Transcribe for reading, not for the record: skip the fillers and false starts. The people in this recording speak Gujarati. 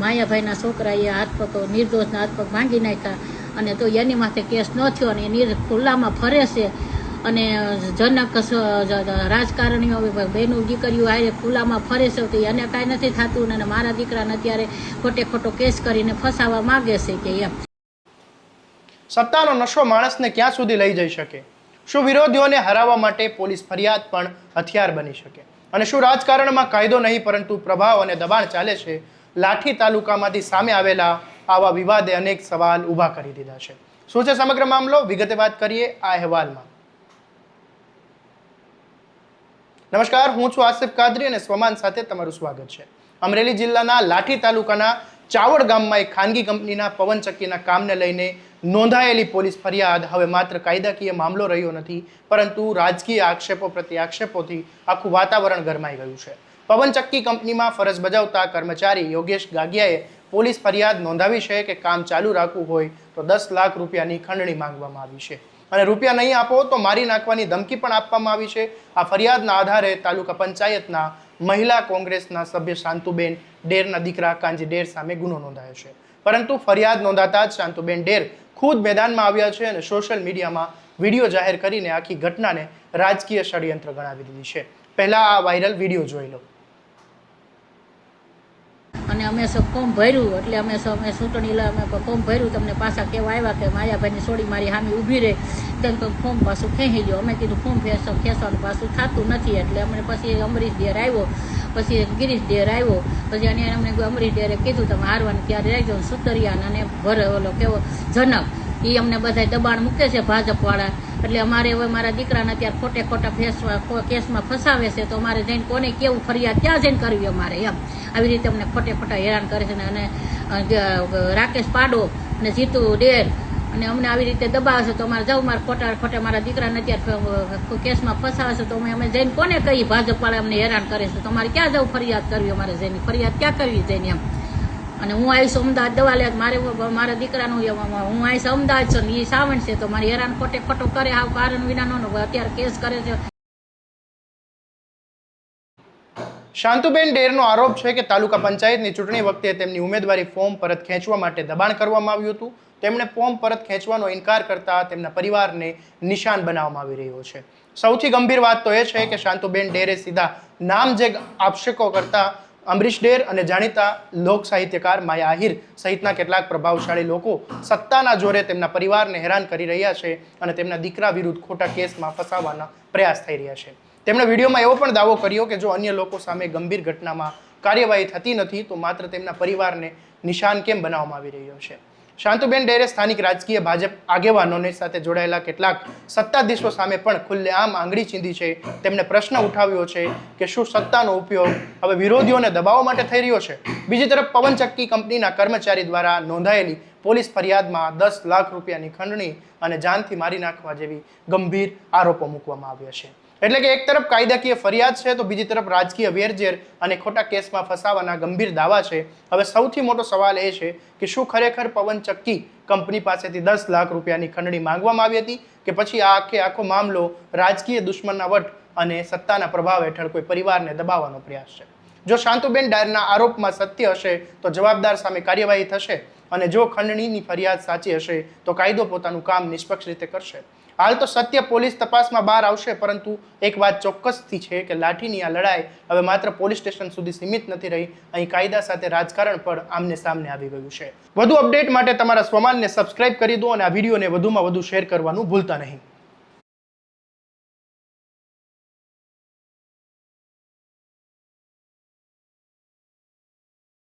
માયાભાઈના છોકરાએ હાથ પગ નિર્દોષના હાથ પગ ભાંગી નાખ્યા અને તો એની માથે કેસ ન થયો અને એ ખુલ્લામાં ફરે છે અને જનક રાજકારણીઓ બહેનો દીકરીઓ આ ખુલ્લામાં ફરે છે તો એને કાંઈ નથી થતું અને મારા દીકરાને અત્યારે ખોટો કેસ કરીને ફસાવવા માગે છે કે એમ. સત્તાનો નશો માણસને ક્યાં સુધી લઈ જઈ શકે? શું વિરોધીઓને હરાવવા માટે પોલીસ ફરિયાદ પણ હથિયાર બની શકે? અને શું રાજકારણમાં કાયદો નહીં પરંતુ પ્રભાવ અને દબાણ ચાલે છે? લાઠી તાલુકામાંથી સામે આવેલા આવા વિવાદે અનેક સવાલ ઊભા કરી દીધા છે. શું છે સમગ્ર મામલો? વિગતે વાત કરીએ આ અહેવાલમાં. નમસ્કાર, હું છું આસિફ કાદરી અને સ્વમાન સાથે તમારું સ્વાગત છે. અમરેલી જિલ્લાના લાઠી તાલુકાના ચાવડ ગામમાં એક ખાનગી કંપનીના પવનચક્કીના કામને લઈને નોંધાયેલી પોલીસ ફરિયાદ હવે માત્ર કાયદાકીય મામલો રહ્યો નથી પરંતુ રાજકીય આક્ષેપો પ્રત્યે આક્ષેપોથી આખું વાતાવરણ ગરમાઈ ગયું છે. પવનચક્કી કંપનીમાં ફરજ બજાવતા કર્મચારી યોગેશ ગાગિયાએ પોલીસ ફરિયાદ નોંધાવી છે કે કામ ચાલુ રાખવું હોય તો 10 લાખ રૂપિયાની ખંડણી માંગવામાં આવી છે અને રૂપિયા નહીં આપો તો મારી નાખવાની ધમકી પણ આપવામાં આવી છે. આ ફરિયાદના આધારે તાલુકા પંચાયતના મહિલા કોંગ્રેસના સભ્ય શાંતુબેન ડેરના દીકરા કાંજી ડેર સામે ગુનો નોંધાયો છે. પરંતુ ફરિયાદ નોંધાતા જ શાંતુબેન ડેર ખુદ મેદાનમાં આવ્યા છે અને સોશિયલ મીડિયામાં વિડીયો જાહેર કરીને આખી ઘટનાને રાજકીય ષડયંત્ર ગણાવી દીધી છે. પહેલા આ વાયરલ વિડીયો જોઈ લો. અને અમે ફોર્મ ભર્યું એટલે અમે ચૂંટણી અમે ફોર્મ ભર્યું તમને પાછા કહેવા આવ્યા કે માયાભાઈની સોડી મારી સામે ઊભી રહે તો ફોર્મ પાછું ખેંચી લો. અમે કીધું ફોર્મ ખેંચવાનું પાછું થતું નથી એટલે અમને પછી અમરીશ ડેર આવ્યો, પછી ગિરીશ ડેર આવ્યો, પછી અને અમને અમરીશ ડેરે કીધું તમે હારવાનું ત્યારે રાખજો. સુતરિયાન અને ઓલો કેવો જનક એ અમને બધા દબાણ મૂકે છે ભાજપવાળા એટલે અમારે હવે મારા દીકરાને અત્યારે ખોટા કેસમાં ફસાવે છે તો અમારે જઈને કોને કેવું ફરિયાદ ક્યાં જઈને કરવી અમારે એમ. આવી રીતે અમને ખોટા હેરાન કરે છે અને રાકેશ પાડો અને જીતુ ડેર અને અમને આવી રીતે દબાવે છે તો અમારે જવું મારે ખોટા મારા દીકરાને અત્યારે કેસમાં ફસાવે છે તો અમે જઈને કોને કહી? ભાજપવાળા અમને હેરાન કરે છે તો અમારે ક્યાં જવું ફરિયાદ કરવી? અમારે જઈને ફરિયાદ ક્યાં કરવી જઈને એમ. અને હું આવીશ અમદાવાદ દવા લે મારા દીકરાનું હું આવીશ અમદાવાદ છું ને એ સાવણ છે તો મારી હેરાન ખોટો કરે આવ કારણ વિનાનો અત્યારે કેસ કરે છે. શાંતુબેન ડેરનો આરોપ છે કે તાલુકા પંચાયતની ચૂંટણી વખતે તેમની ઉમેદવારી ફોર્મ પરત ખેંચવા માટે દબાણ કરવામાં આવ્યું હતું. તેમણે ફોર્મ પરત ખેંચવાનો ઇનકાર કરતા તેમના પરિવારને નિશાન બનાવવામાં આવી રહ્યો છે. સૌથી ગંભીર વાત તો એ છે કે શાંતુબેન ડેરે સીધા નામ જે આક્ષેપો કરતા અમરીશ ડેર અને જાણીતા લોક સાહિત્યકાર માયા આહિર સહિતના કેટલાક પ્રભાવશાળી લોકો સત્તાના જોરે તેમના પરિવારને હેરાન કરી રહ્યા છે અને તેમના દીકરા વિરુદ્ધ ખોટા કેસમાં ફસાવવાના પ્રયાસ થઈ રહ્યા છે. તેમણે વિડીયોમાં એવો પણ દાવો કર્યો કે જો અન્ય લોકો સામે ગંભીર ઘટનામાં કાર્યવાહી થતી નથી તો માત્ર તેમના પરિવારને નિશાન કેમ બનાવવામાં આવી રહ્યો છે. શાંતુબેન ડેરે સ્થાનિક રાજકીય ભાજપ આગેવાનોને સાથે જોડાયેલા કેટલાક સત્તાધીશો સામે પણ ખુલ્લેઆમ આંગળી ચીંધી છે. તેમણે પ્રશ્ન ઉઠાવ્યો છે કે શું સત્તાનો ઉપયોગ હવે વિરોધીઓને દબાવવા માટે થઈ રહ્યો છે? બીજી તરફ પવનચક્કી કંપનીના કર્મચારી દ્વારા નોંધાયેલી પોલીસ ફરિયાદમાં 10 લાખ રૂપિયાની ખંડણી અને જાનથી મારી નાખવા જેવી ગંભીર આરોપો મૂકવામાં આવ્યા છે. એટલે કે એક તરફ કાયદાકીય ફરિયાદ છે તો બીજી તરફ રાજકીય વેરઝેર અને ખોટા કેસમાં ફસાવાના ગંભીર દાવા છે. હવે સૌથી મોટો સવાલ એ છે કે શું ખરેખર પવનચક્કી કંપની પાસેથી 10 લાખ રૂપિયાની ખંડણી માંગવામાં આવી હતી કે પછી આખો મામલો રાજકીય દુશ્મનના વટ અને સત્તાના પ્રભાવ હેઠળ કોઈ પરિવારને દબાવવાનો પ્રયાસ છે? જો શાંતુબેન ડેરના આરોપમાં સત્ય હશે તો જવાબદાર સામે કાર્યવાહી થશે અને જો ખંડણીની ફરિયાદ સાચી હશે તો કાયદો પોતાનું કામ નિષ્પક્ષ રીતે કરશે. હાલ તો સત્ય પોલીસ તપાસમાં બહાર આવશે પરંતુ એક વાત ચોક્કસથી છે કે લાઠીની આ લડાઈ હવે માત્ર પોલીસ સ્ટેશન સુધી સીમિત નથી રહી. અહીં કાયદા સાથે રાજકારણ પણ આમને સામને આવી ગયું છે. વધુ અપડેટ માટે તમારા સ્વમાનને સબસ્ક્રાઇબ કરી દો અને આ વિડીયોને વધુમાં વધુ શેર કરવાનું ભૂલતા નહીં.